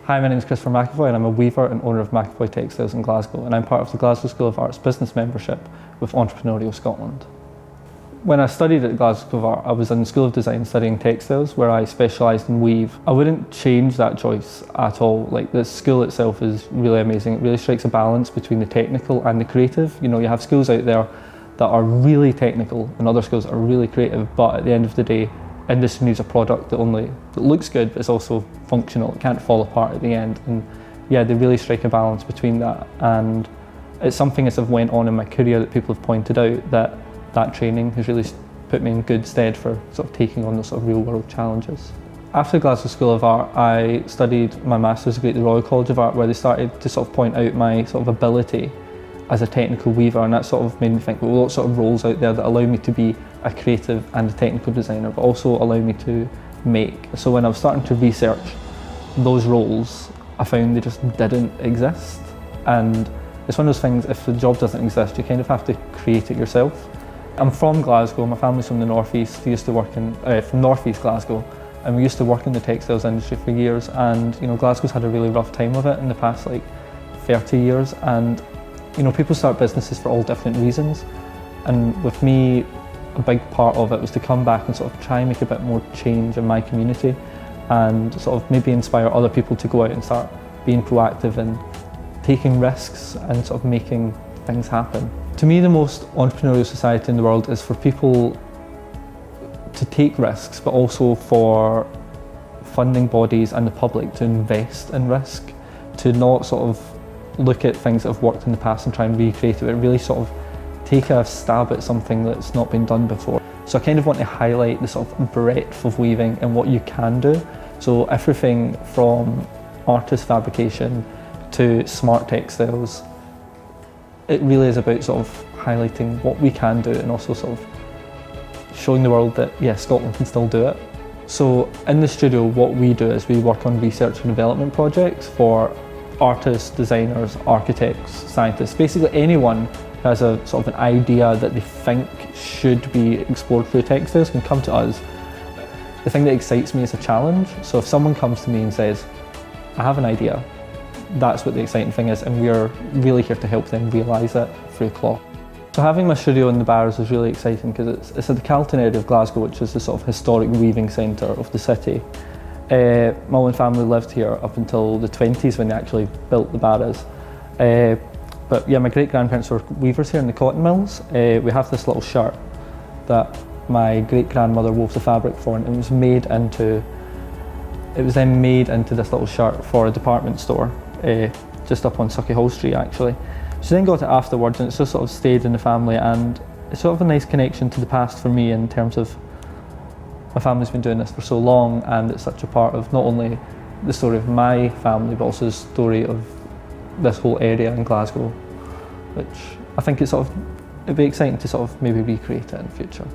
Hi, my name is Christopher McAvoy and I'm a weaver and owner of McAvoy Textiles in Glasgow, and I'm part of the Glasgow School of Art's business membership with Entrepreneurial Scotland. When I studied at Glasgow School of Art, I was in the School of Design studying textiles where I specialised in weave. I wouldn't change that choice at all. Like, the school itself is really amazing. It really strikes a balance between the technical and the creative. You know, you have schools out there that are really technical and other schools that are really creative, but at the end of the day, industry needs a product that looks good but is also functional. It can't fall apart at the end. And yeah, they really strike a balance between that. And it's something as I've went on in my career that people have pointed out that training has really put me in good stead for sort of taking on those sort of real world challenges. After Glasgow School of Art, I studied my master's degree at the Royal College of Art, where they started to sort of point out my sort of ability as a technical weaver, and that sort of made me think, well, what sort of roles out there that allow me to be a creative and a technical designer, but also allow me to make. So when I was starting to research those roles, I found they just didn't exist. And it's one of those things, if the job doesn't exist, you kind of have to create it yourself. I'm from Glasgow, my family's from the northeast. We used to work from northeast Glasgow, and we used to work in the textiles industry for years. And you know, Glasgow's had a really rough time of it in the past 30 years. And you know, people start businesses for all different reasons. And with me, a big part of it was to come back and sort of try and make a bit more change in my community and sort of maybe inspire other people to go out and start being proactive and taking risks and sort of making things happen. To me, the most entrepreneurial society in the world is for people to take risks, but also for funding bodies and the public to invest in risk, to not sort of look at things that have worked in the past and try and recreate it, but really sort of take a stab at something that's not been done before. So I kind of want to highlight the sort of breadth of weaving and what you can do. So everything from artist fabrication to smart textiles, it really is about sort of highlighting what we can do and also sort of showing the world that, yeah, Scotland can still do it. So in the studio, what we do is we work on research and development projects for artists, designers, architects, scientists, basically anyone who has a sort of an idea that they think should be explored through textiles can come to us. The thing that excites me is a challenge. So if someone comes to me and says, I have an idea, that's what the exciting thing is, and we're really here to help them realise it through cloth. So having my studio in the Barrows is really exciting because it's at the Carlton area of Glasgow, which is the sort of historic weaving centre of the city. My own family lived here up until the 20s when they actually built the Barrows. But yeah, my great-grandparents were weavers here in the cotton mills. We have this little shirt that my great-grandmother wove the fabric for, and it was then made into this little shirt for a department store, just up on Sucky Hall Street actually. She then got it afterwards, and it's just sort of stayed in the family, and it's sort of a nice connection to the past for me in terms of my family's been doing this for so long, and it's such a part of not only the story of my family but also the story of this whole area in Glasgow, which I think it'd be exciting to sort of maybe recreate it in the future.